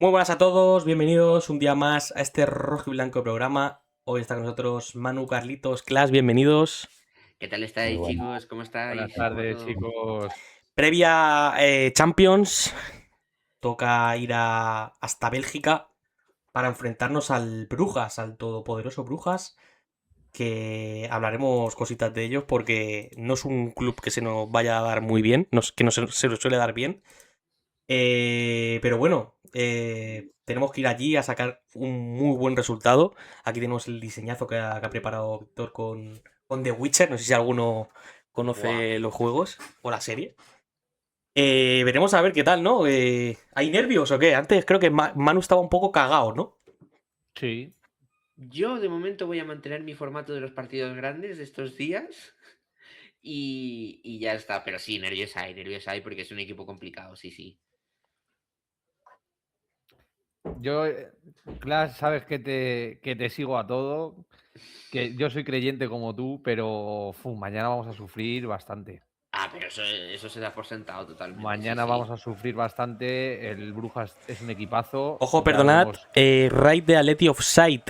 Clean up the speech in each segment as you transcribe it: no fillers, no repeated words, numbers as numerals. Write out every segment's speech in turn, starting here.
Muy buenas a todos, bienvenidos un día más a este rojo y blanco programa. Hoy está con nosotros Manu, Carlitos, Clas, bienvenidos. ¿Qué tal Muy estáis, buena. chicos? ¿Cómo Buenas estáis? ¿Cómo va tardes, todo? chicos. Previa Champions, toca ir hasta Bélgica para enfrentarnos al Brujas, al todopoderoso Brujas, que hablaremos cositas de ellos porque no es un club que se nos vaya a dar muy bien, que no se nos suele dar bien. Pero bueno, tenemos que ir allí a sacar un muy buen resultado. Aquí tenemos el diseñazo que ha preparado Víctor con The Witcher. No sé si alguno Buah. conoce los juegos o la serie. Veremos a ver qué tal, ¿no? ¿Hay nervios o qué? Antes creo que Manu estaba un poco cagado, ¿no? Sí. Yo de momento voy a mantener mi formato de los partidos grandes de estos días y ya está. Pero sí, nervios hay porque es un equipo complicado, sí. Yo, Clas, sabes que te sigo a todo, que yo soy creyente como tú, pero mañana vamos a sufrir bastante. Ah, pero eso se da por sentado totalmente, Mañana vamos a sufrir bastante. El Brujas es un equipazo. Ojo, Ya lo perdonad. hemos. Raid de Atleti Offside.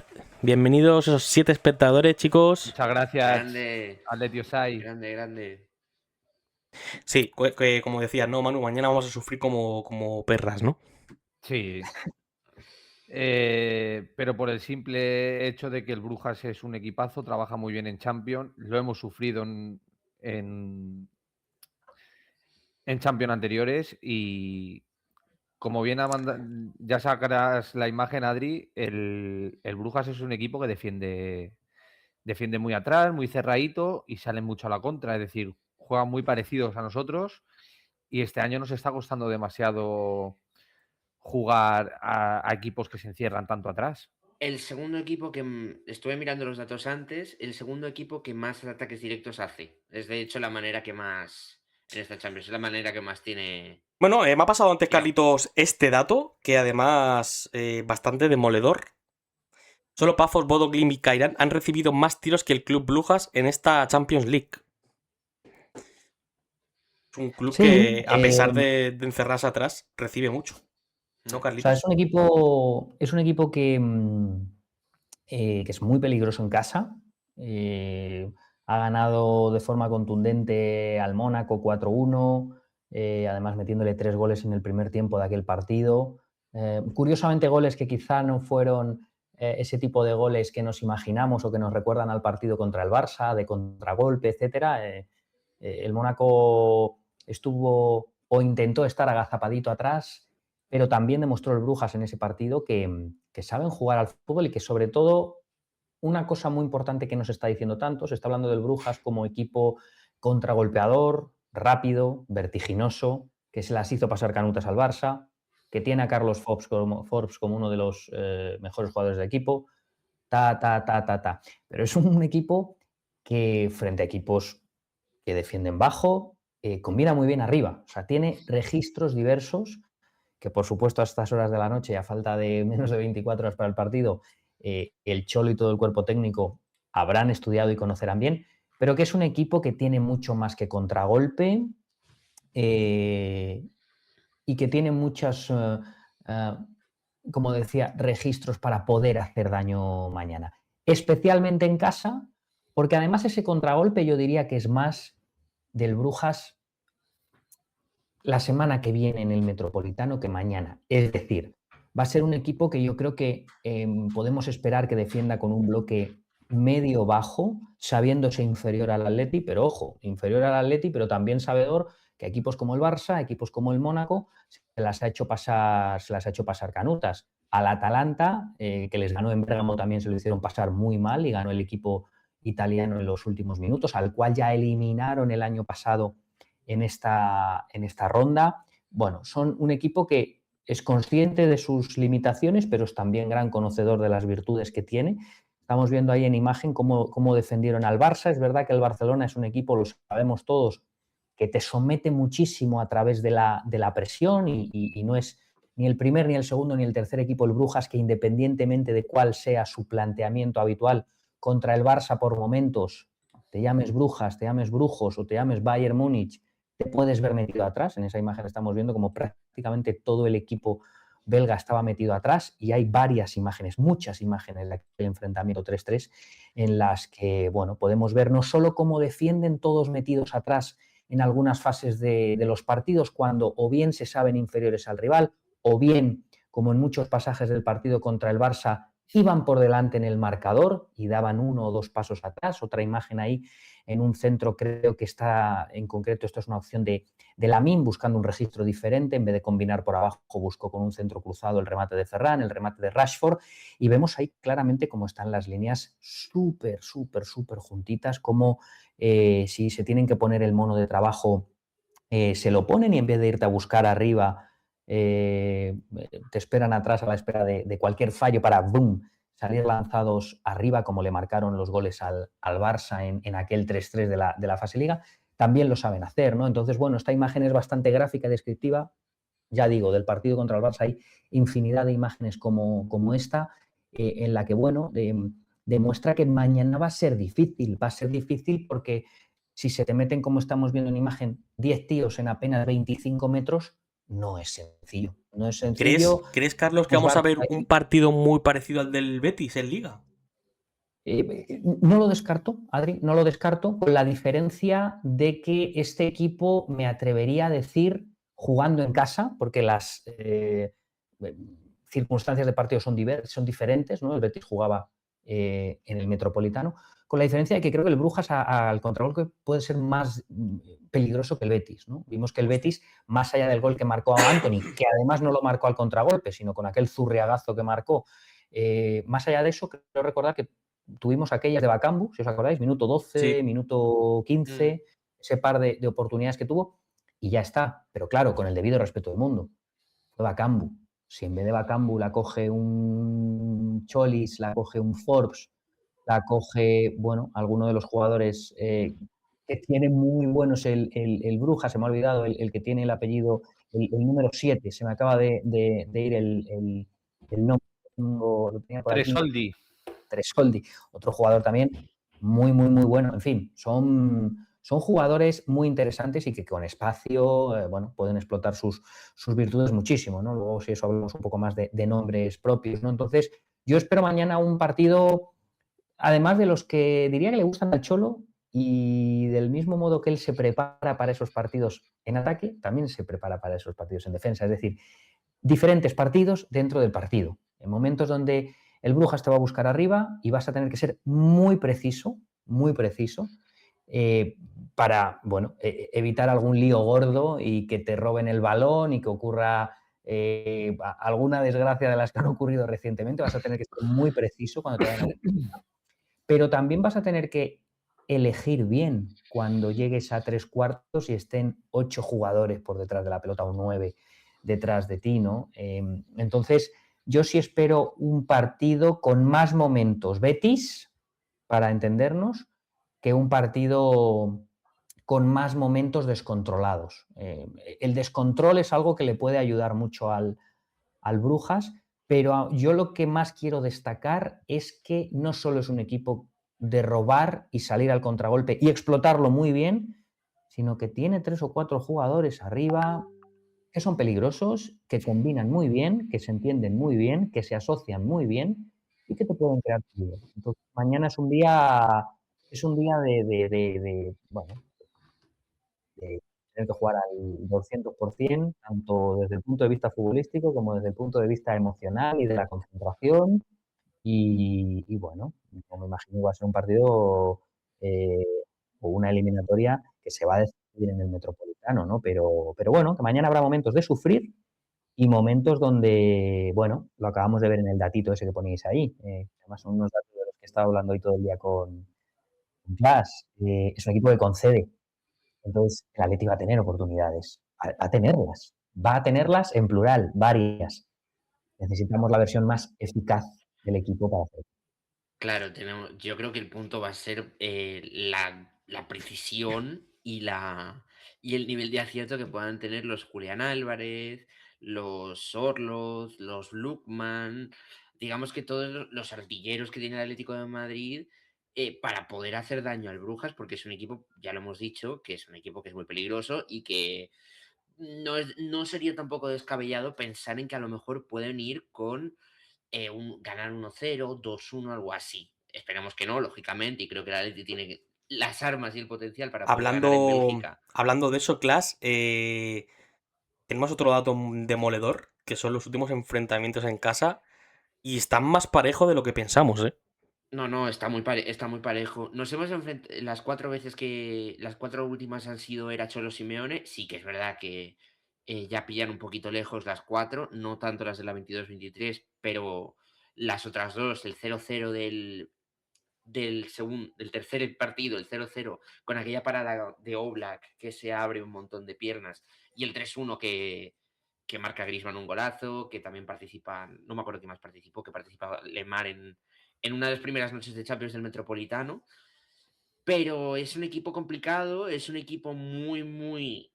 Bienvenidos esos 7 espectadores, chicos. Muchas gracias, Grande, Atletiosai. grande. Sí, como decías, ¿no, Manu? Mañana vamos a sufrir como perras, ¿no? Sí. Pero por el simple hecho de que el Brujas es un equipazo, trabaja muy bien en Champions, lo hemos sufrido en Champions anteriores y como bien ya sacarás la imagen, Adri, el Brujas es un equipo que defiende muy atrás, muy cerradito y sale mucho a la contra, es decir, juegan muy parecidos a nosotros y este año nos está costando demasiado jugar a equipos que se encierran tanto atrás. El segundo equipo que estuve mirando los datos antes, el segundo equipo que más ataques directos hace. Es de hecho la manera que más en esta Champions, es la manera que más tiene. Bueno, me ha pasado antes, Tira. Carlitos, este dato, que además bastante demoledor. Solo Pafos, Bodo Glimt y Kairan han recibido más tiros que el Club Brujas en esta Champions League. Es un club Sí, que, a pesar de encerrarse atrás, recibe mucho. ¿No, o sea, Carlitos? es un equipo que es muy peligroso en casa. Ha ganado de forma contundente al Mónaco 4-1, además metiéndole 3 goles en el primer tiempo de aquel partido. Curiosamente, goles que quizá no fueron ese tipo de goles que nos imaginamos o que nos recuerdan al partido contra el Barça, de contragolpe, etcétera. El Mónaco estuvo o intentó estar agazapadito atrás, pero también demostró el Brujas en ese partido que saben jugar al fútbol y que, sobre todo, una cosa muy importante que no se está diciendo tanto, se está hablando del Brujas como equipo contragolpeador, rápido, vertiginoso, que se las hizo pasar canutas al Barça, que tiene a Carlos Forbes como uno de los mejores jugadores del equipo, ta. Pero es un equipo que, frente a equipos que defienden bajo, combina muy bien arriba. O sea, tiene registros diversos que, por supuesto, a estas horas de la noche, a falta de menos de 24 horas para el partido, el Cholo y todo el cuerpo técnico habrán estudiado y conocerán bien, pero que es un equipo que tiene mucho más que contragolpe y que tiene muchos, como decía, registros para poder hacer daño mañana. Especialmente en casa, porque además ese contragolpe yo diría que es más del Brujas la semana que viene en el Metropolitano que mañana. Es decir, va a ser un equipo que yo creo que podemos esperar que defienda con un bloque medio-bajo, sabiéndose inferior al Atleti, pero ojo, inferior al Atleti, pero también sabedor que equipos como el Barça, equipos como el Mónaco, se las ha hecho pasar canutas. Al Atalanta, que les ganó en Bérgamo, también se lo hicieron pasar muy mal y ganó el equipo italiano en los últimos minutos, al cual ya eliminaron el año pasado en esta ronda. Bueno, son un equipo que es consciente de sus limitaciones, pero es también gran conocedor de las virtudes que tiene. Estamos viendo ahí en imagen cómo defendieron al Barça. Es verdad que el Barcelona es un equipo, lo sabemos todos, que te somete muchísimo a través de la presión y no es ni el primer, ni el segundo, ni el tercer equipo, el Brujas, que independientemente de cuál sea su planteamiento habitual contra el Barça por momentos, te llames Brujas, te llames Brujos o te llames Bayern Múnich, te puedes ver metido atrás. En esa imagen estamos viendo como prácticamente todo el equipo belga estaba metido atrás y hay varias imágenes, muchas imágenes de aquel enfrentamiento 3-3 en las que, bueno, podemos ver no solo cómo defienden todos metidos atrás en algunas fases de los partidos cuando o bien se saben inferiores al rival o bien, como en muchos pasajes del partido contra el Barça, iban por delante en el marcador y daban 1 o 2 pasos atrás. Otra imagen ahí en un centro, creo que está en concreto, esto es una opción de Lamine buscando un registro diferente, en vez de combinar por abajo buscó con un centro cruzado el remate de Ferran, el remate de Rashford, y vemos ahí claramente cómo están las líneas súper juntitas, como si se tienen que poner el mono de trabajo, se lo ponen y en vez de irte a buscar arriba, te esperan atrás a la espera de cualquier fallo para boom, salir lanzados arriba, como le marcaron los goles al Barça en aquel 3-3 de la fase liga. También lo saben hacer, ¿no? Entonces, bueno, esta imagen es bastante gráfica y descriptiva. Ya digo, del partido contra el Barça hay infinidad de imágenes como esta, en la que, bueno, demuestra que mañana va a ser difícil porque si se te meten, como estamos viendo en imagen, 10 tíos en apenas 25 metros, no es sencillo. No es sencillo. ¿Crees, Carlos, que Vamos vamos a Barça ver un partido muy parecido al del Betis en Liga? No lo descarto, Adri, no lo descarto, con la diferencia de que este equipo, me atrevería a decir, jugando en casa, porque las circunstancias de partido son diferentes, ¿no? El Betis jugaba en el Metropolitano, con la diferencia de que creo que el Brujas al contragolpe puede ser más peligroso que el Betis, ¿no? Vimos que el Betis, más allá del gol que marcó a Anthony, que además no lo marcó al contragolpe, sino con aquel zurriagazo que marcó, más allá de eso, creo recordar que tuvimos aquellas de Bakambu, si os acordáis, minuto 12, Sí. minuto 15, ese par de oportunidades que tuvo, y ya está. Pero claro, con el debido respeto del mundo. Fue Bakambu. Si en vez de Bakambu la coge un Cholis, la coge un Forbes, la coge, bueno, alguno de los jugadores que tiene muy buenos el Bruja, se me ha olvidado, el que tiene el apellido, el número 7, se me acaba de ir el nombre, lo tenía por aquí. Tresoldi. Tresoldi, otro jugador también muy bueno. En fin, son jugadores muy interesantes y que con espacio, bueno, pueden explotar sus virtudes muchísimo, ¿no? Luego, si eso hablamos un poco más de nombres propios, ¿no? Entonces, yo espero mañana un partido, además de los que diría que le gustan al Cholo, y del mismo modo que él se prepara para esos partidos en ataque, también se prepara para esos partidos en defensa. Es decir, diferentes partidos dentro del partido. En momentos donde el Brujas te va a buscar arriba y vas a tener que ser muy preciso, para, bueno, evitar algún lío gordo y que te roben el balón y que ocurra alguna desgracia de las que han ocurrido recientemente. Vas a tener que ser muy preciso cuando te vayan a... Pero también vas a tener que elegir bien cuando llegues a 3/4 y estén 8 jugadores por detrás de la pelota o 9 detrás de ti, ¿no? Entonces, yo sí espero un partido con más momentos Betis, para entendernos, que un partido con más momentos descontrolados. El descontrol es algo que le puede ayudar mucho al Brujas, pero yo lo que más quiero destacar es que no solo es un equipo de robar y salir al contragolpe y explotarlo muy bien, sino que tiene 3 o 4 jugadores arriba que son peligrosos, que combinan muy bien, que se entienden muy bien, que se asocian muy bien y que te pueden crear peligro. Entonces, mañana es un día bueno, de tener que jugar al 200%, tanto desde el punto de vista futbolístico como desde el punto de vista emocional y de la concentración. Y bueno, como me imagino va a ser un partido eh, o una eliminatoria que se va a decidir en el Metropolitano, ¿no? Pero bueno, que mañana habrá momentos de sufrir y momentos donde, bueno, lo acabamos de ver en el datito ese que ponéis ahí. Además son unos datos de los que he estado hablando hoy todo el día con Jazz. Es un equipo que concede. Entonces, el Atleti va a tener oportunidades. Va a tenerlas en plural, varias. Necesitamos la versión más eficaz del equipo para hacerlo. Claro, yo creo que el punto va a ser la precisión y el nivel de acierto que puedan tener los Julián Álvarez, los Orloz, los Lookman, digamos que todos los artilleros que tiene el Atlético de Madrid, para poder hacer daño al Brujas, porque es un equipo, ya lo hemos dicho, que es un equipo que es muy peligroso y que no sería tampoco descabellado pensar en que a lo mejor pueden ir con ganar 1-0, 2-1, algo así. Esperemos que no, lógicamente, y creo que el Atleti tiene las armas y el potencial para poder ganar en Bélgica. Hablando de eso, Clash, tenemos otro dato demoledor, que son los últimos enfrentamientos en casa, y están más parejos de lo que pensamos, ¿eh? No, está muy parejo. Nos hemos enfrentado las 4 veces que las 4 últimas han sido era Cholo Simeone. Sí que es verdad que ya pillan un poquito lejos las 4, no tanto las de la 22-23, pero las otras dos, el 0-0 del tercer partido, el 0-0, con aquella parada de Oblak que se abre un montón de piernas, y el 3-1 que marca Griezmann un golazo, que también participa, no me acuerdo quién más participó, que participa Lemar en una de las primeras noches de Champions del Metropolitano. Pero es un equipo complicado, es un equipo muy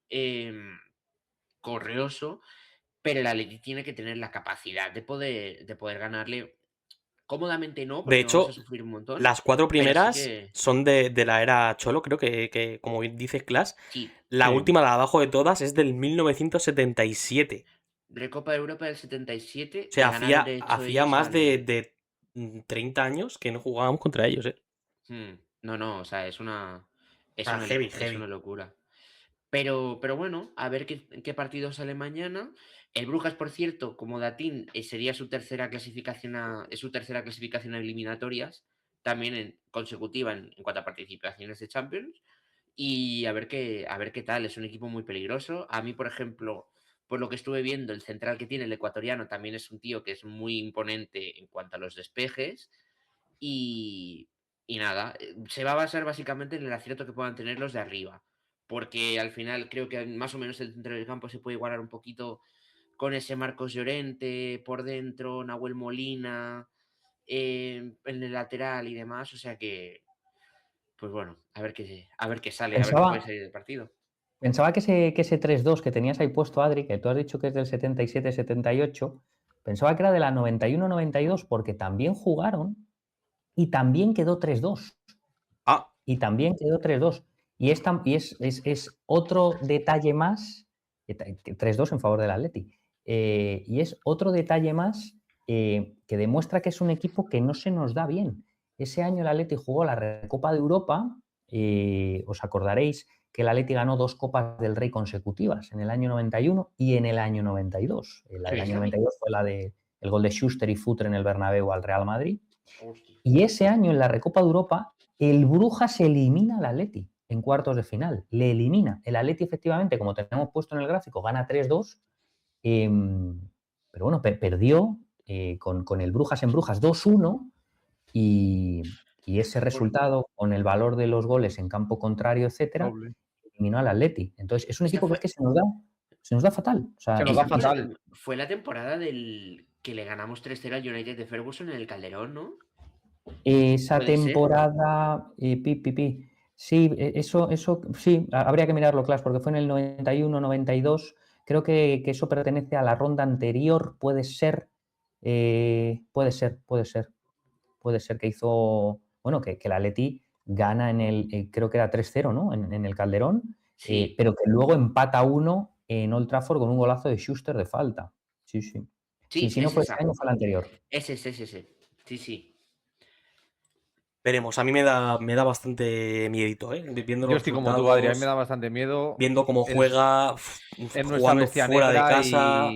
correoso, pero el Atleti tiene que tener la capacidad de poder ganarle cómodamente, no, De porque no vamos a hecho, sufrir un montón, las 4 pero sí primeras que son de la era Cholo, creo que, como bien dices, Clash. sí. La última, la de abajo de todas, es del 1977. Recopa de Europa del O 77, que sea, ganaron de hecho hacía ellos más al... de 30 años que no jugábamos contra ellos, ¿eh? No, o sea, es una, O sea, heavy, es una heavy. locura. Pero bueno, a ver qué partido sale mañana. El Brujas, por cierto, como Datín, sería su tercera clasificación es su tercera clasificación a eliminatorias, también consecutiva en cuanto a participaciones de Champions. Y a ver qué tal. Es un equipo muy peligroso. A mí, por ejemplo, por lo que estuve viendo, el central que tiene, el ecuatoriano, también es un tío que es muy imponente en cuanto a los despejes. Y, y nada, se va a basar básicamente en el acierto que puedan tener los de arriba. Porque al final creo que más o menos el centro del campo se puede igualar un poquito con ese Marcos Llorente por dentro, Nahuel Molina en el lateral y demás. O sea que, pues bueno, a ver qué sale, a ver qué puede Pensaba, salir del partido. pensaba que ese 3-2 que tenías ahí puesto, Adri, que tú has dicho que es del 77-78, pensaba que era de la 91-92 porque también jugaron y también quedó 3-2. Ah, Y también quedó 3-2. Y es otro detalle más, 3-2 en favor del Atleti. Y es otro detalle más que demuestra que es un equipo que no se nos da bien. Ese año el Atleti jugó la Recopa de Europa. Os acordaréis que el Atleti ganó 2 Copas del Rey consecutivas, en el año 91 y en el año 92. La del año Sí. 92 fue la del gol de Schuster y Futre en el Bernabéu al Real Madrid. Hostia. Y ese año en la Recopa de Europa, el Brujas elimina al Atleti en cuartos de final. Le elimina. El Atleti, efectivamente, como tenemos puesto en el gráfico, gana 3-2. Pero bueno, perdió con el Brujas en Brujas 2-1. Y ese resultado, con el valor de los goles en campo contrario, etcétera, Doble. eliminó al Atleti. Entonces, es un Esta equipo que fue, es que se nos da fatal. O sea, Se nos da fatal. fue la temporada del que le ganamos 3-0 al United de Ferguson en el Calderón, ¿no? esa Puede ser. temporada, sí, eso, sí, habría que mirarlo, claro, porque fue en el 91, 92. Creo que eso pertenece a la ronda anterior, puede ser, puede ser que hizo, bueno, que el Atleti gana creo que era 3-0, ¿no? En el Calderón, Sí, pero que luego empata 1 en Old Trafford con un golazo de Schuster de falta. Sí, sí. Sí, sí, si no es fue ese esa. año, fue el anterior. Es ese. Sí. veremos. A mí me da bastante miedito, ¿eh? Viendo Yo los estoy como tú, Adri, a mí me resultados, da bastante miedo. viendo cómo Es, juega, es nuestra jugando bestia fuera de negra casa.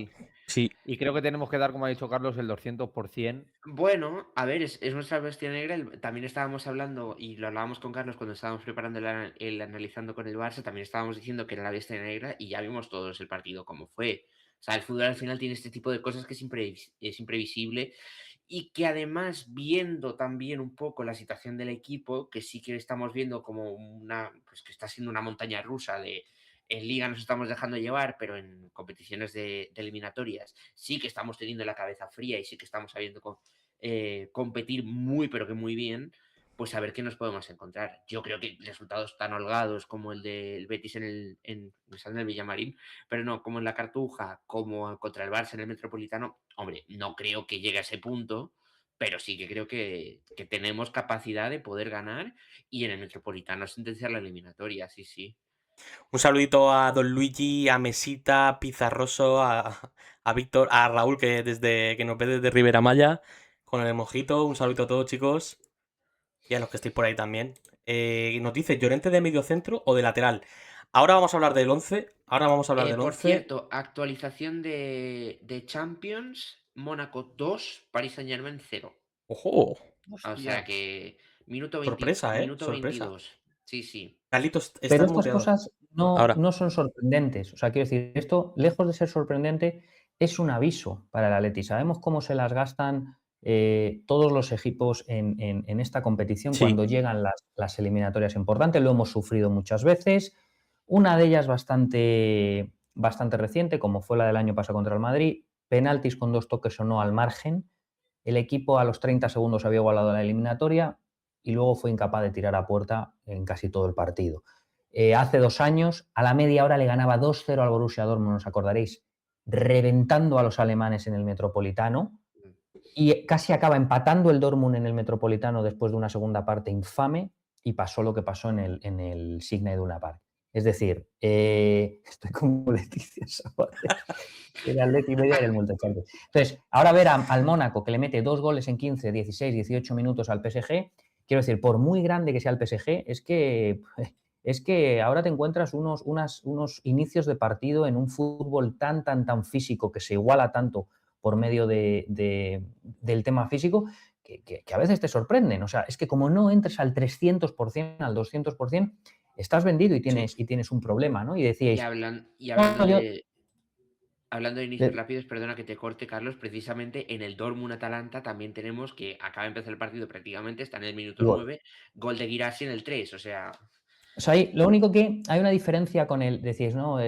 Sí, y creo que tenemos que dar, como ha dicho Carlos, el 200%. Bueno, a ver, es nuestra bestia negra. También estábamos hablando, y lo hablábamos con Carlos cuando estábamos preparando el analizando con el Barça, también estábamos diciendo que era la bestia negra y ya vimos todos el partido como fue. O sea, el fútbol al final tiene este tipo de cosas que es imprevisible y que además viendo también un poco la situación del equipo, que sí que estamos viendo como pues que está siendo una montaña rusa de en liga nos estamos dejando llevar, pero en competiciones de eliminatorias sí que estamos teniendo la cabeza fría y sí que estamos sabiendo competir muy, pero que muy bien, pues a ver qué nos podemos encontrar. Yo creo que resultados tan holgados como el del Betis me sale en el Villamarín, pero no, como en la Cartuja, como contra el Barça en el Metropolitano, hombre, no creo que llegue a ese punto, pero sí que creo que tenemos capacidad de poder ganar y en el Metropolitano sentenciar la eliminatoria, sí. Un saludito a Don Luigi, a Mesita, Pizarroso, a Víctor, a Raúl, que desde que nos ve desde Rivera Maya, con el mojito. Un saludito a todos, chicos. Y a los que estéis por ahí también. Nos dice Llorente de medio centro o de lateral. Ahora vamos a hablar del 11. Ahora vamos a hablar del Por 11. cierto, actualización de Champions, Mónaco 2, Paris Saint-Germain 0. ¡Ojo! O sea Hostia. que minuto Sorpresa, minuto sorpresa. 22. Sí, sí. Carlitos, Pero estás estas muteado. cosas Ahora. no son sorprendentes. O sea, quiero decir, esto, lejos de ser sorprendente, es un aviso para el Atleti. Sabemos cómo se las gastan todos los equipos en esta competición Sí. cuando llegan las eliminatorias importantes. Lo hemos sufrido muchas veces. Una de ellas bastante reciente, como fue la del año pasado contra el Madrid. Penaltis con 2 toques o no al margen. El equipo a los 30 segundos había igualado la eliminatoria y luego fue incapaz de tirar a puerta en casi todo el partido. Hace 2 años, a la media hora le ganaba 2-0 al Borussia Dortmund, os acordaréis, reventando a los alemanes en el Metropolitano, y casi acaba empatando el Dortmund en el Metropolitano después de una segunda parte infame, y pasó lo que pasó en el Signal Iduna Park. Es decir, estoy como Leticia Sabater, el Atleti media y el Multichampions. Entonces, ahora ver al Mónaco que le mete 2 goles en 15, 16, 18 minutos al PSG, quiero decir, por muy grande que sea el PSG, es que ahora te encuentras unos inicios de partido en un fútbol tan físico, que se iguala tanto por medio del tema físico, que a veces te sorprenden. O sea, es que como no entres al 300%, al 200%, estás vendido y tienes un problema, ¿no? Y decíais... Hablando de inicios rápidos, perdona que te corte, Carlos, precisamente en el Dortmund-Atalanta también tenemos que acaba de empezar el partido prácticamente, está en el minuto 9, gol de Guirassy en el 3, o sea, ahí, lo único que hay una diferencia con el, decís, no,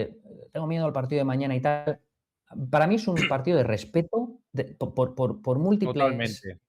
tengo miedo al partido de mañana y tal. Para mí es un partido de respeto por múltiples... Totalmente.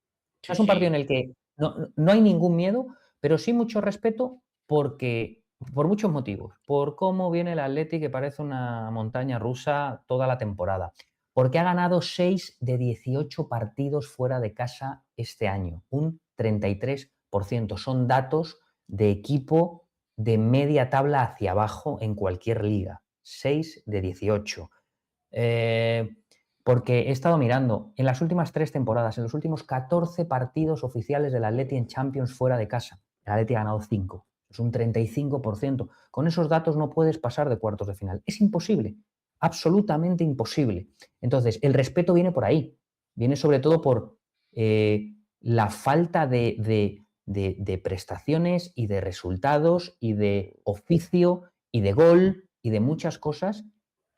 Es un partido en el que no hay ningún miedo, pero sí mucho respeto porque... Por muchos motivos. Por cómo viene el Atleti, que parece una montaña rusa toda la temporada. Porque ha ganado 6 de 18 partidos fuera de casa este año. Un 33%. Son datos de equipo de media tabla hacia abajo en cualquier liga. 6 de 18. Porque he estado mirando en las últimas 3 temporadas, en los últimos 14 partidos oficiales del Atleti en Champions fuera de casa, el Atleti ha ganado 5. Es un 35%. Con esos datos no puedes pasar de cuartos de final. Es imposible, absolutamente imposible. Entonces, el respeto viene por ahí. Viene sobre todo por la falta de prestaciones y de resultados y de oficio y de gol y de muchas cosas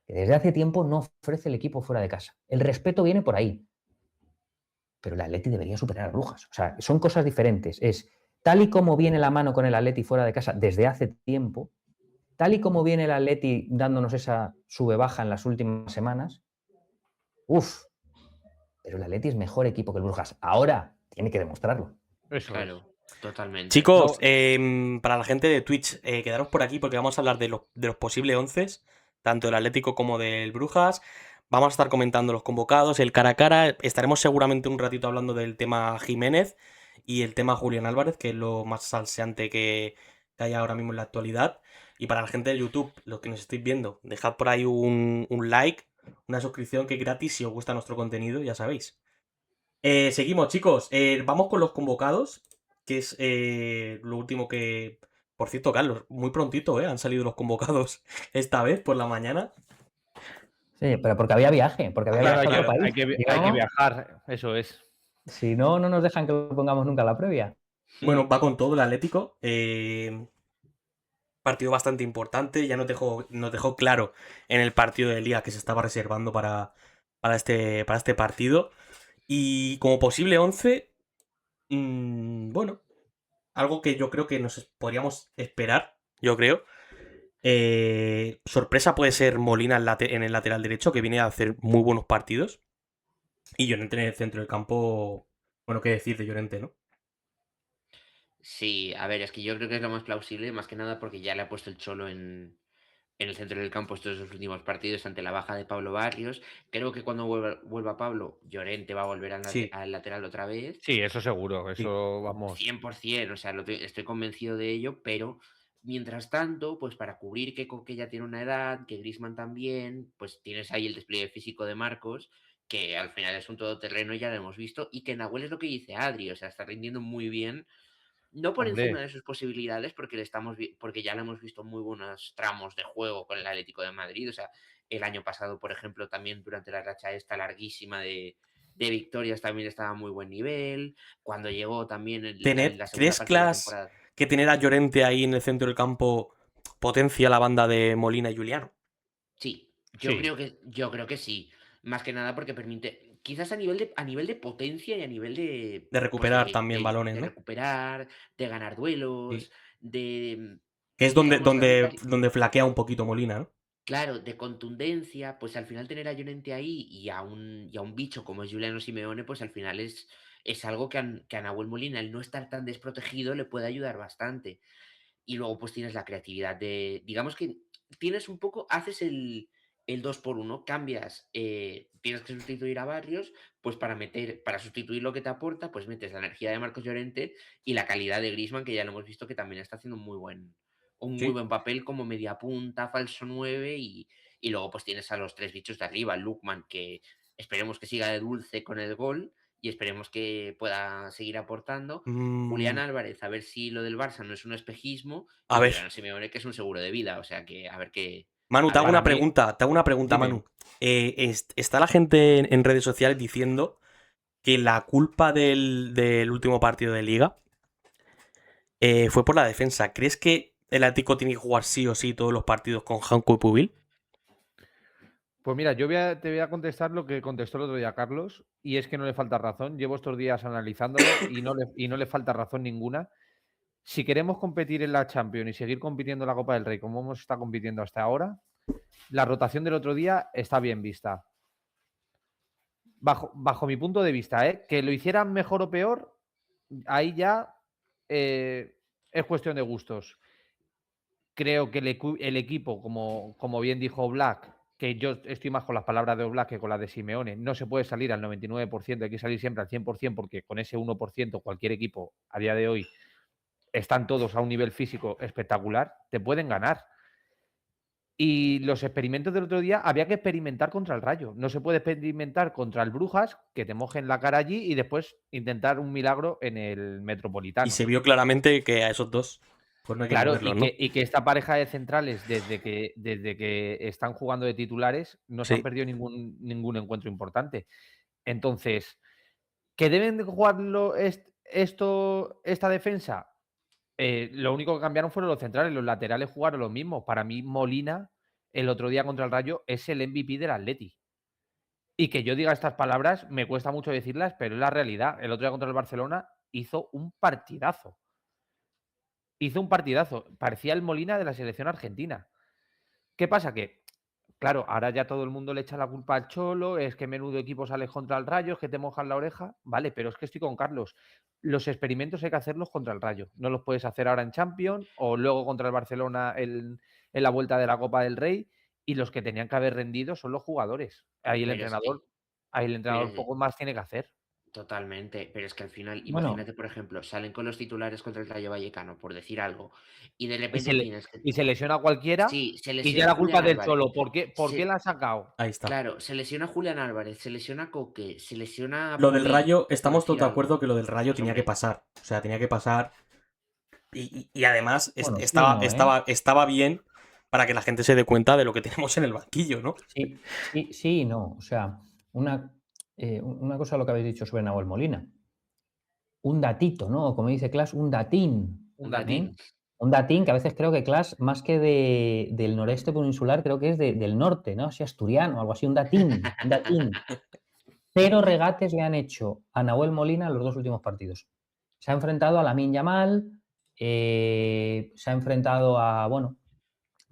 que desde hace tiempo no ofrece el equipo fuera de casa. El respeto viene por ahí. Pero el Atleti debería superar a Brujas. O sea, son cosas diferentes. Es tal y como viene la mano con el Atleti fuera de casa desde hace tiempo, tal y como viene el Atleti dándonos esa sube-baja en las últimas semanas, pero el Atleti es mejor equipo que el Brujas. Ahora tiene que demostrarlo. Eso claro, totalmente. Chicos, para la gente de Twitch, quedaros por aquí porque vamos a hablar de los posibles 11, tanto del Atlético como del Brujas. Vamos a estar comentando los convocados, el cara a cara. Estaremos seguramente un ratito hablando del tema Jiménez y el tema Julián Álvarez, que es lo más salseante que hay ahora mismo en la actualidad. Y para la gente de YouTube, los que nos estéis viendo, dejad por ahí un like, una suscripción que es gratis si os gusta nuestro contenido, ya sabéis. Seguimos, chicos. Vamos con los convocados, que es lo último que... Por cierto, Carlos, muy prontito, han salido los convocados esta vez por la mañana. Sí, pero porque había viaje, porque había viaje a otro país. Hay que viajar, eso es. Si no, no nos dejan que lo pongamos nunca en la previa. Bueno, va con todo el Atlético. Partido bastante importante. Ya nos dejó claro en el partido de Liga que se estaba reservando para este partido. Y como posible 11, bueno, algo que yo creo que nos podríamos esperar, yo creo. Sorpresa puede ser Molina en el lateral derecho, que viene a hacer muy buenos partidos. Y Llorente en el centro del campo. Bueno, qué decir de Llorente, ¿no? Sí, a ver, es que yo creo que es lo más plausible, más que nada porque ya le ha puesto el Cholo en el centro del campo estos 2 últimos partidos ante la baja de Pablo Barrios. Creo que cuando vuelva Pablo, Llorente va a volver al lateral otra vez. Sí, eso seguro, eso vamos. 100%, o sea, estoy convencido de ello, pero Mientras tanto, pues para cubrir que Coque ya tiene una edad, que Griezmann también, pues tienes ahí el despliegue físico de Marcos, que al final es un todoterreno y ya lo hemos visto, y que Nahuel es lo que dice Adri, o sea, está rindiendo muy bien, no por encima Hombre, de sus posibilidades, porque porque ya le hemos visto muy buenos tramos de juego con el Atlético de Madrid, o sea, el año pasado, por ejemplo, también durante la racha esta larguísima de victorias también estaba a muy buen nivel, cuando llegó también en la segunda ¿Crees, parte de la Klas, temporada. que tener a Llorente ahí en el centro del campo potencia la banda de Molina y Juliano? Sí, sí. yo creo que sí. Más que nada porque permite, quizás a nivel de potencia y a nivel de, De pues recuperar también balones, de ¿no? recuperar, de ganar Sí. duelos, de, Que es digamos, también donde flaquea un poquito Molina, ¿no? claro, de contundencia, pues al final tener a Llorente ahí y a un bicho como es Juliano Simeone, pues al final es algo que a Nahuel Molina, el no estar tan desprotegido, le puede ayudar bastante. Y luego pues tienes la creatividad de, digamos que tienes un poco, haces el 2 por 1, cambias, tienes que sustituir a Barrios, pues para sustituir lo que te aporta, pues metes la energía de Marcos Llorente y la calidad de Griezmann, que ya lo hemos visto que también está haciendo un muy Sí. buen papel como media punta, falso 9 y luego pues tienes a los tres bichos de arriba, Lukman, que esperemos que siga de dulce con el gol y esperemos que pueda seguir aportando. Julián Mm, Álvarez, a ver si lo del Barça no es un espejismo, a y ver, Julián Simeone, que es un seguro de vida, o sea que a ver qué. Manu, A ver Para qué. mí, te hago una pregunta, dime. Manu. Está la gente en redes sociales diciendo que la culpa del último partido de Liga fue por la defensa. ¿Crees que el Atlético tiene que jugar sí o sí todos los partidos con Janko y Pubil? Pues mira, te voy a contestar lo que contestó el otro día Carlos, y es que no le falta razón. Llevo estos días analizándolo y no le falta razón ninguna. Si queremos competir en la Champions y seguir compitiendo en la Copa del Rey como hemos estado compitiendo hasta ahora, la rotación del otro día está bien vista. Bajo mi punto de vista, ¿eh? Que lo hicieran mejor o peor, ahí ya es cuestión de gustos. Creo que el equipo, como bien dijo Black, que yo estoy más con las palabras de Black que con las de Simeone, no se puede salir al 99%, hay que salir siempre al 100%, porque con ese 1% cualquier equipo a día de hoy están todos a un nivel físico espectacular, te pueden ganar. Y los experimentos del otro día había que experimentar contra el Rayo. No se puede experimentar contra el Brujas, que te mojen la cara allí y después intentar un milagro en el Y Metropolitano. se vio claramente que a esos dos, pues no hay que Claro, moverlos, ¿no? y que esta pareja de centrales, desde que están jugando de titulares, no se han Sí. perdido ningún encuentro importante. Entonces, ¿que deben de jugarlo esta defensa? Lo único que cambiaron fueron los centrales, los laterales jugaron lo mismo. Para mí, Molina, el otro día contra el Rayo, es el MVP del Atleti. Y que yo diga estas palabras, me cuesta mucho decirlas, pero es la realidad. El otro día contra el Barcelona hizo un partidazo. Parecía el Molina de la selección argentina. ¿Qué pasa? Que, claro, ahora ya todo el mundo le echa la culpa al Cholo, es que menudo equipo sales contra el Rayo, es que te mojan la oreja. Vale, pero es que estoy con Carlos. Los experimentos hay que hacerlos contra el Rayo. No los puedes hacer ahora en Champions o luego contra el Barcelona en la vuelta de la Copa del Rey. Y los que tenían que haber rendido son los jugadores. Pero es que. Ahí el Pero, entrenador poco más tiene que hacer. totalmente, pero es que al final, Bueno, imagínate, por ejemplo, salen con los titulares contra el Rayo Vallecano, por decir algo, y de Y repente se, le- tienes que. y se lesiona a cualquiera Sí, se y ya lesiona la culpa Julián es del Álvarez. Cholo. ¿Por qué la ha sacado? Ahí está. Claro, se lesiona Julián Álvarez, se lesiona Coque, se lesiona Lo del Pubil, Rayo, por estamos todos decir de algo. acuerdo que lo del Rayo Pues tenía que hombre, pasar. O sea, tenía que pasar. Y además bueno, sí y no, ¿eh? estaba bien para que la gente se dé cuenta de lo que tenemos en el banquillo, ¿no? Sí y no. O sea, una cosa lo que habéis dicho sobre Nahuel Molina. Un datito, ¿no? Como dice Klas, un datín. Un un ¿Eh? datín. Un datín que a veces creo que Klas, más que del noreste peninsular, creo que es del norte, ¿no? Así asturiano, algo así, un datín, un datín. Pero regates le han hecho a Nahuel Molina en los dos últimos partidos. Se ha enfrentado a Lamine Yamal, se ha enfrentado a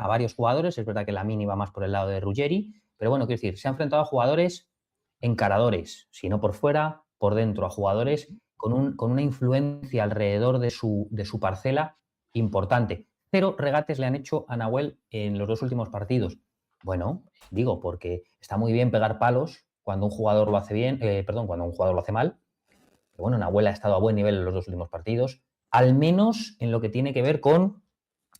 varios jugadores. Es verdad que Lamine iba más por el lado de Ruggeri, pero bueno, quiero decir, se ha enfrentado a jugadores encaradores, si no por fuera, por dentro, a jugadores con una influencia alrededor de su parcela importante. Pero regates le han hecho a Nahuel en los dos últimos partidos. Bueno, digo, porque está muy bien pegar palos cuando un jugador lo hace bien, cuando un jugador lo hace mal. Pero bueno, Nahuel ha estado a buen nivel en los dos últimos partidos, al menos en lo que tiene que ver con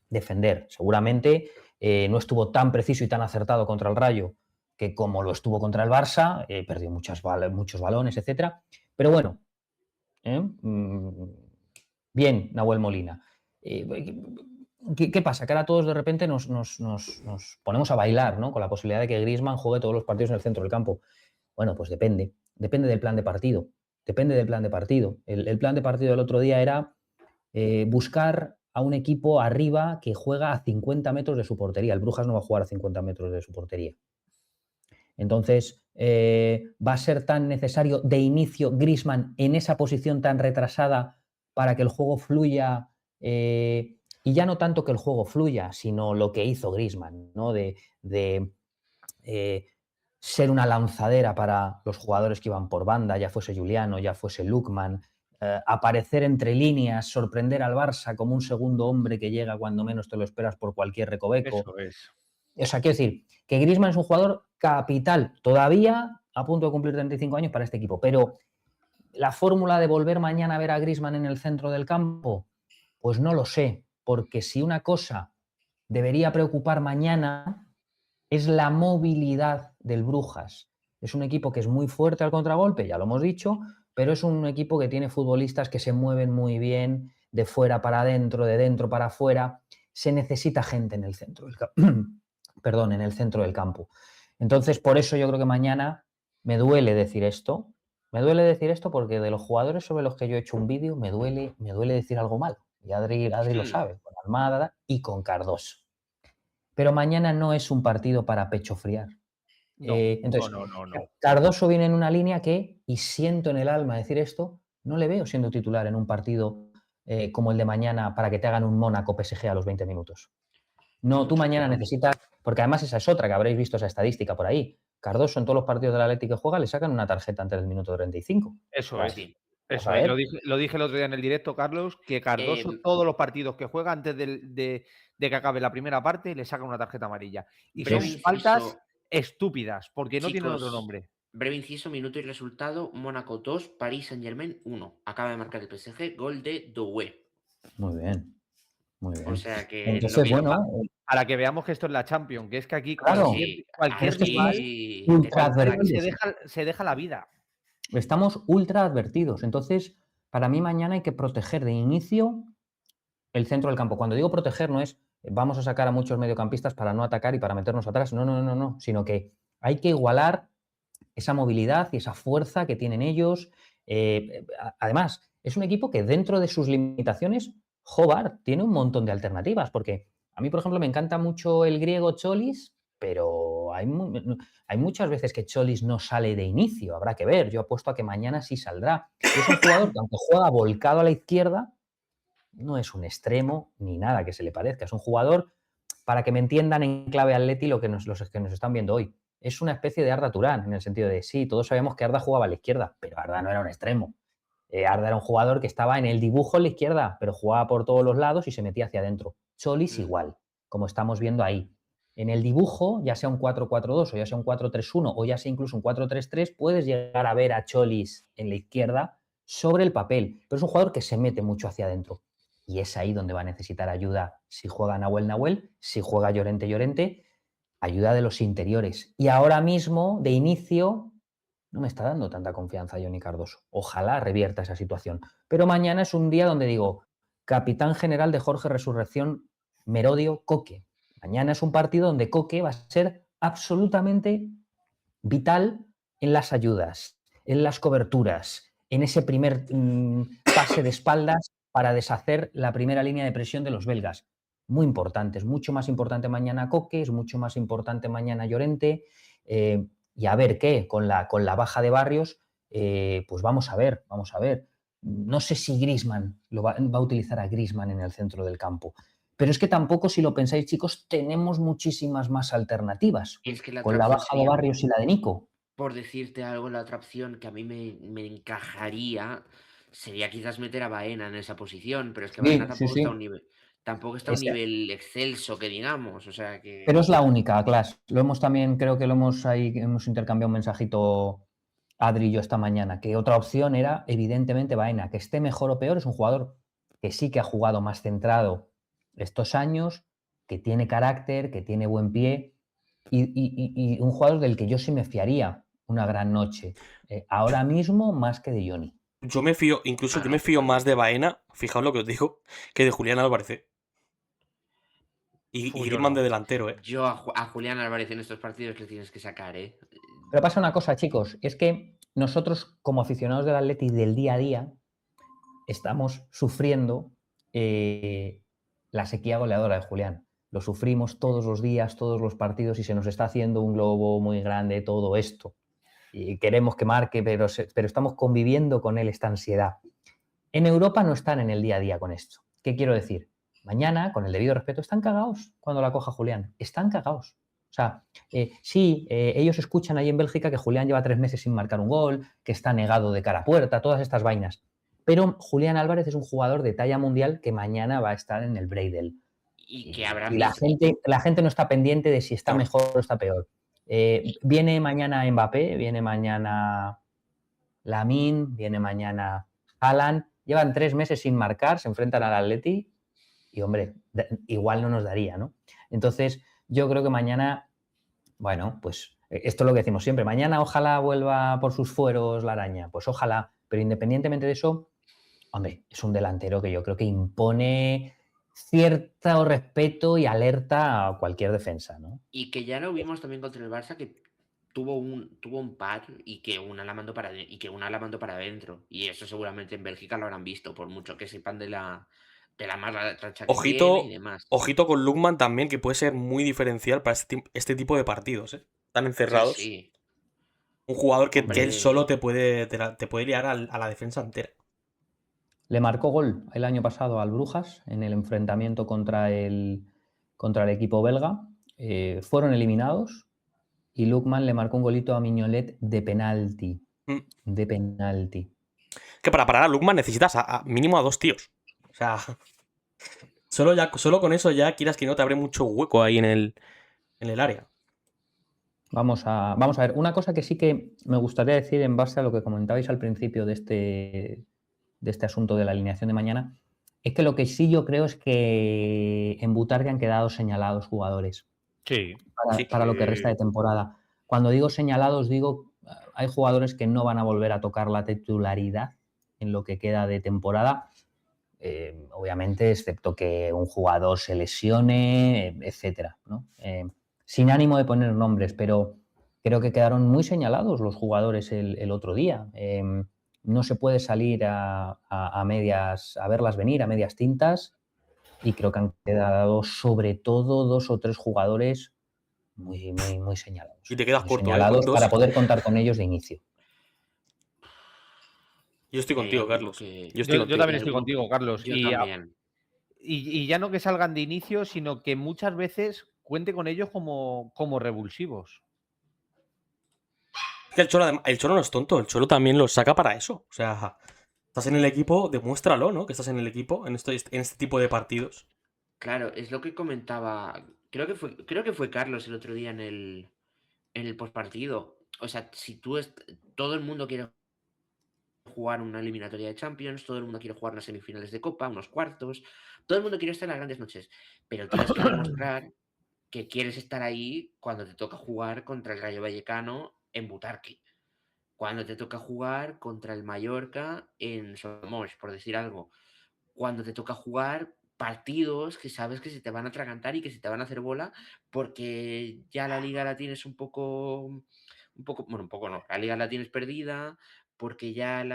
defender. Seguramente no estuvo tan preciso y tan acertado contra el Rayo que como lo estuvo contra el Barça, perdió muchos balones, etc. Pero bueno, bien, Nahuel Molina. ¿Qué pasa? Que ahora todos de repente nos ponemos a bailar, ¿no? Con la posibilidad de que Griezmann juegue todos los partidos en el centro del campo. Bueno, pues depende del plan de partido. Depende del plan de partido. El plan de partido del otro día era buscar a un equipo arriba que juega a 50 metros de su portería. El Brujas no va a jugar a 50 metros de su portería. Entonces, ¿va a ser tan necesario de inicio Griezmann en esa posición tan retrasada para que el juego fluya? Y ya no tanto que el juego fluya, sino lo que hizo Griezmann, ¿no? De ser una lanzadera para los jugadores que iban por banda, ya fuese Juliano, ya fuese Lookman, aparecer entre líneas, sorprender al Barça como un segundo hombre que llega cuando menos te lo esperas por cualquier recoveco. Eso es. O sea, quiero decir, que Griezmann es un jugador capital, todavía a punto de cumplir 35 años para este equipo, pero la fórmula de volver mañana a ver a Griezmann en el centro del campo, pues no lo sé, porque si una cosa debería preocupar mañana es la movilidad del Brujas. Es un equipo que es muy fuerte al contragolpe, ya lo hemos dicho, pero es un equipo que tiene futbolistas que se mueven muy bien, de fuera para adentro, de dentro para afuera. Se necesita gente en el centro del campo. Perdón, en el centro del campo. Entonces, por eso yo creo que mañana me duele decir esto. Me duele decir esto porque de los jugadores sobre los que yo he hecho un vídeo me duele decir algo malo. Y Adri lo sabe, con Almada y con Cardoso. Pero mañana no es un partido para pecho friar. Entonces, No. Cardoso viene en una línea que, y siento en el alma decir esto, no le veo siendo titular en un partido como el de mañana para que te hagan un Mónaco PSG a los 20 minutos. No, tú mañana necesitas, porque además esa es otra, que habréis visto esa estadística por ahí. Cardoso en todos los partidos del Atlético que juega le sacan una tarjeta antes del minuto 35. Eso Pues, es. Eso es. Lo dije el otro día en el directo, Carlos, que Cardoso todos los partidos que juega antes de que acabe la primera parte le sacan una tarjeta amarilla. Y son faltas estúpidas, porque no tienen otro nombre. Breve inciso, minuto y resultado: Mónaco 2, París Saint-Germain 1. Acaba de marcar el PSG, gol de Doué. Muy bien. Muy bien. O sea que... Entonces, bueno... Para que veamos que esto es la Champions, que es que aquí claro, cualquier rival se deja la vida. Estamos ultra advertidos. Entonces, para mí mañana hay que proteger de inicio el centro del campo. Cuando digo proteger no es vamos a sacar a muchos mediocampistas para no atacar y para meternos atrás. No. Sino que hay que igualar esa movilidad y esa fuerza que tienen ellos. Además, es un equipo que dentro de sus limitaciones, Hobart tiene un montón de alternativas, porque a mí, por ejemplo, me encanta mucho el griego Cholis, pero hay muchas veces que Cholis no sale de inicio, habrá que ver. Yo apuesto a que mañana sí saldrá. Es un jugador que, aunque juega volcado a la izquierda, no es un extremo ni nada que se le parezca. Es un jugador, para que me entiendan en clave Atleti los que nos están viendo hoy, es una especie de Arda Turán, en el sentido de, sí, todos sabemos que Arda jugaba a la izquierda, pero Arda no era un extremo. Arda era un jugador que estaba en el dibujo en la izquierda, pero jugaba por todos los lados y se metía hacia adentro. Cholis igual, como estamos viendo ahí. En el dibujo, ya sea un 4-4-2 o ya sea un 4-3-1 o ya sea incluso un 4-3-3, puedes llegar a ver a Cholis en la izquierda sobre el papel, pero es un jugador que se mete mucho hacia adentro. Y es ahí donde va a necesitar ayuda si juega Nahuel, si juega Llorente, ayuda de los interiores. Y ahora mismo, de inicio, no me está dando tanta confianza Johnny Cardoso. Ojalá revierta esa situación. Pero mañana es un día donde digo, capitán general de Jorge Resurrección, Merodio, Coque. Mañana es un partido donde Coque va a ser absolutamente vital en las ayudas, en las coberturas, en ese primer pase de espaldas para deshacer la primera línea de presión de los belgas. Muy importante, es mucho más importante mañana Coque, es mucho más importante mañana Llorente, y a ver qué, con la baja de Barrios, pues vamos a ver. No sé si Griezmann va a utilizar a Griezmann en el centro del campo, pero es que tampoco, si lo pensáis, chicos, tenemos muchísimas más alternativas, es que con la baja de Barrios y la de Nico. Por decirte algo, la otra opción que a mí me encajaría sería quizás meter a Baena en esa posición, pero es que Baena tampoco está a un nivel excelso, que digamos, o sea que... Pero es la única, Clas. Creo que hemos intercambiado un mensajito Adri y yo esta mañana, que otra opción era, evidentemente, Baena. Que esté mejor o peor, es un jugador que sí que ha jugado más centrado estos años, que tiene carácter, que tiene buen pie y un jugador del que yo sí me fiaría una gran noche. Ahora mismo más que de Johnny. Yo me fío, incluso yo me no, fío más de totalmente. Baena, fijaos lo que os digo, que de Julián Álvarez. Y Yo Griezmann no. de delantero, Yo a Julián Álvarez en estos partidos le tienes que sacar, ¿eh? Pero pasa una cosa, chicos, es que nosotros como aficionados del Atleti del día a día estamos sufriendo la sequía goleadora de Julián. Lo sufrimos todos los días, todos los partidos y se nos está haciendo un globo muy grande todo esto. Y queremos que marque, pero estamos conviviendo con él esta ansiedad. En Europa no están en el día a día con esto. ¿Qué quiero decir? Mañana, con el debido respeto, están cagados cuando la coja Julián. Están cagados. O sea, sí, ellos escuchan ahí en Bélgica que Julián lleva 3 meses sin marcar un gol, que está negado de cara a puerta, todas estas vainas. Pero Julián Álvarez es un jugador de talla mundial que mañana va a estar en el Breidel. Y que habrán Y la gente no está pendiente de si está Claro. mejor o está peor. Viene mañana Mbappé, viene mañana Lamine, viene mañana Haaland. Llevan 3 meses sin marcar, se enfrentan al Atleti y, hombre, igual no nos daría, ¿no? Entonces, yo creo que mañana, bueno, pues esto es lo que decimos siempre. Mañana ojalá vuelva por sus fueros la araña. Pues ojalá, pero independientemente de eso, hombre, es un delantero que yo creo que impone cierto respeto y alerta a cualquier defensa, ¿no? Y que ya lo vimos también contra el Barça, que tuvo un par y que una la mandó para adentro. Y eso seguramente en Bélgica lo habrán visto, por mucho que sepan de la mala racha que tiene y demás. Ojito con Lookman también, que puede ser muy diferencial para este tipo de partidos, ¿eh? Tan Sí, encerrados. sí. Un jugador que él Hombre, solo te puede liar a la defensa entera. Le marcó gol el año pasado al Brujas en el enfrentamiento contra el equipo belga. Fueron eliminados y Lookman le marcó un golito a Mignolet de penalti. Mm. De penalti. Que para parar a Lookman necesitas mínimo a 2 tíos. O sea, solo con eso ya quieras que no te abre mucho hueco ahí en el área. Vamos a ver, una cosa que sí que me gustaría decir en base a lo que comentabais al principio de este asunto de la alineación de mañana, es que lo que sí yo creo es que en Butarque han quedado señalados jugadores Sí. para lo que resta de temporada. Cuando digo señalados, digo, hay jugadores que no van a volver a tocar la titularidad en lo que queda de temporada, obviamente, excepto que un jugador se lesione, etcétera, ¿no? Sin ánimo de poner nombres, pero creo que quedaron muy señalados los jugadores el otro día. No se puede salir a medias, a verlas venir, a medias tintas, y creo que han quedado sobre todo 2 o 3 jugadores muy, muy, muy señalados. Y te quedas Muy corto, señalados con para 2. poder contar con ellos de inicio. Yo estoy contigo, Carlos. Yo también estoy contigo, Carlos. Yo también. Y ya no que salgan de inicio, sino que muchas veces cuente con ellos como revulsivos. Es que el Cholo no es tonto, el Cholo también lo saca para eso. O sea, estás en el equipo, demuéstralo, ¿no? Que estás en el equipo en este tipo de partidos. Claro, es lo que comentaba. Creo que fue Carlos el otro día en el postpartido. O sea, si todo el mundo quiere jugar una eliminatoria de Champions, todo el mundo quiere jugar unas semifinales de Copa, unos cuartos, todo el mundo quiere estar en las grandes noches, pero tienes que demostrar que quieres estar ahí cuando te toca jugar contra el Rayo Vallecano en Butarque, cuando te toca jugar contra el Mallorca en Somos, por decir algo, cuando te toca jugar partidos que sabes que se te van a atragantar y que se te van a hacer bola porque ya la liga la tienes un poco, bueno, un poco no, la liga la tienes perdida, porque ya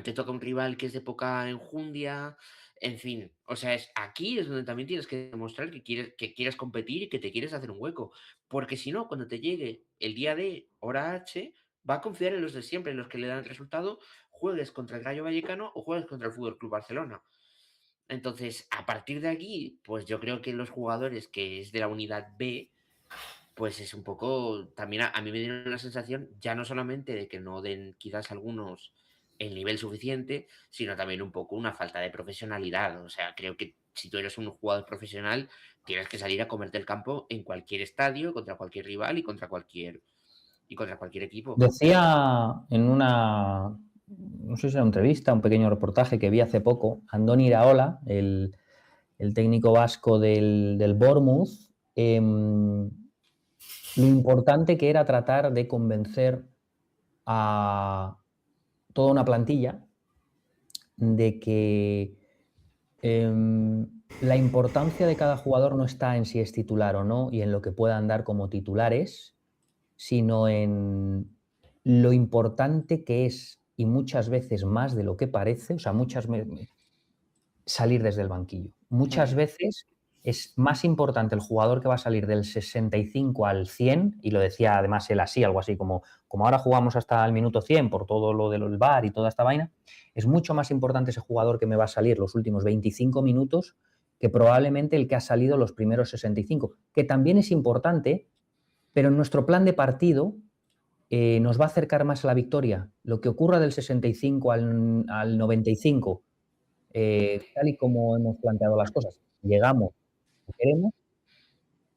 te toca un rival que es de poca enjundia, en fin, o sea, aquí es donde también tienes que demostrar que quieres competir y que te quieres hacer un hueco, porque si no, cuando te llegue el día de hora H, va a confiar en los de siempre, en los que le dan el resultado, juegues contra el Rayo Vallecano o juegues contra el Fútbol Club Barcelona. Entonces, a partir de aquí, pues yo creo que los jugadores que es de la unidad B, pues es un poco, también a mí me dieron la sensación, ya no solamente de que no den quizás algunos el nivel suficiente, sino también un poco una falta de profesionalidad. O sea, creo que si tú eres un jugador profesional, tienes que salir a comerte el campo en cualquier estadio, contra cualquier rival y contra cualquier equipo. Decía en una, no sé si era una entrevista, un pequeño reportaje que vi hace poco, Andoni Iraola, el el técnico vasco del Bournemouth, lo importante que era tratar de convencer a toda una plantilla de que la importancia de cada jugador no está en si es titular o no y en lo que puedan dar como titulares, sino en lo importante que es, y muchas veces más de lo que parece, o sea, salir desde el banquillo. Muchas veces es más importante el jugador que va a salir del 65 al 100, y lo decía además él así, algo así como ahora jugamos hasta el minuto 100 por todo lo del VAR y toda esta vaina, es mucho más importante ese jugador que me va a salir los últimos 25 minutos que probablemente el que ha salido los primeros 65, que también es importante, pero en nuestro plan de partido nos va a acercar más a la victoria. Lo que ocurra del 65 al 95, tal y como hemos planteado las cosas, llegamos lo que queremos,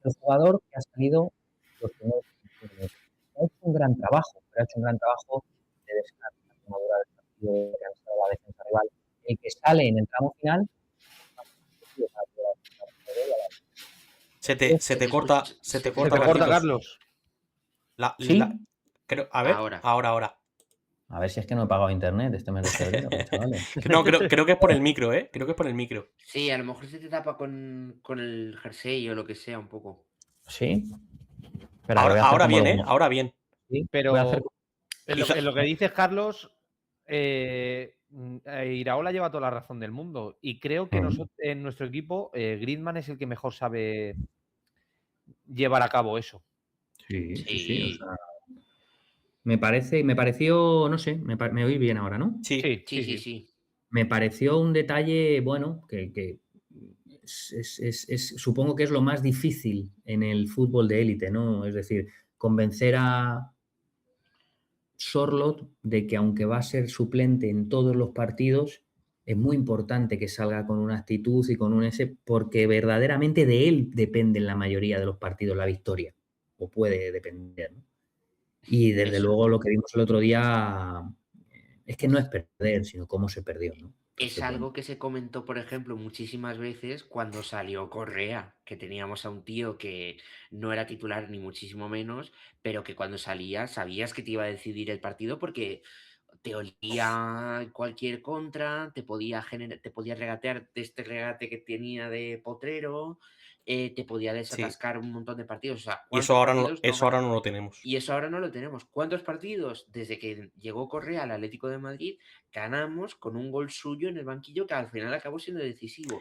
el jugador que ha salido los primeros 25 minutos. Ha hecho un gran trabajo, pero ha hecho un gran trabajo de descanso, de madura del partido, de cansar a la defensa rival. El que sale en el tramo final, Se te corta, Se te Carlitos. corta, Carlos. ¿Sí? A ver, Ahora. ahora. A ver si es que no he pagado internet este mes de febrero, chavales. No, creo que es por el micro, ¿eh? Creo que es por el micro. Sí, a lo mejor se te tapa con el jersey o lo que sea un poco. ¿Sí? Espera, que voy a hacer Ahora como bien, lo- ¿eh? Ahora bien. ¿Sí? Pero Voy a hacer- en lo que dices, Carlos, Iraola lleva toda la razón del mundo. Y creo que en nuestro equipo, Griezmann es el que mejor sabe llevar a cabo eso. Sí. O sea, me pareció, no sé, me oí bien ahora, ¿no? Sí. Sí. Me pareció un detalle, bueno, que supongo que es lo más difícil en el fútbol de élite, ¿no? Es decir, convencer a Sorloth de que aunque va a ser suplente en todos los partidos, es muy importante que salga con una actitud y con un ese, porque verdaderamente de él depende en la mayoría de los partidos la victoria, o puede depender, ¿no? Y desde Eso. luego lo que vimos el otro día es que no es perder, sino cómo se perdió, ¿no? Es algo que se comentó, por ejemplo, muchísimas veces cuando salió Correa, que teníamos a un tío que no era titular ni muchísimo menos, pero que cuando salía sabías que te iba a decidir el partido porque te olía cualquier contra, te podía regatear de este regate que tenía de potrero, te podía desatascar un montón de partidos. O sea, Y eso ahora no, partidos no no lo tenemos. Y eso ahora no lo tenemos. ¿Cuántos partidos desde que llegó Correa al Atlético de Madrid ganamos con un gol suyo en el banquillo que al final acabó siendo decisivo?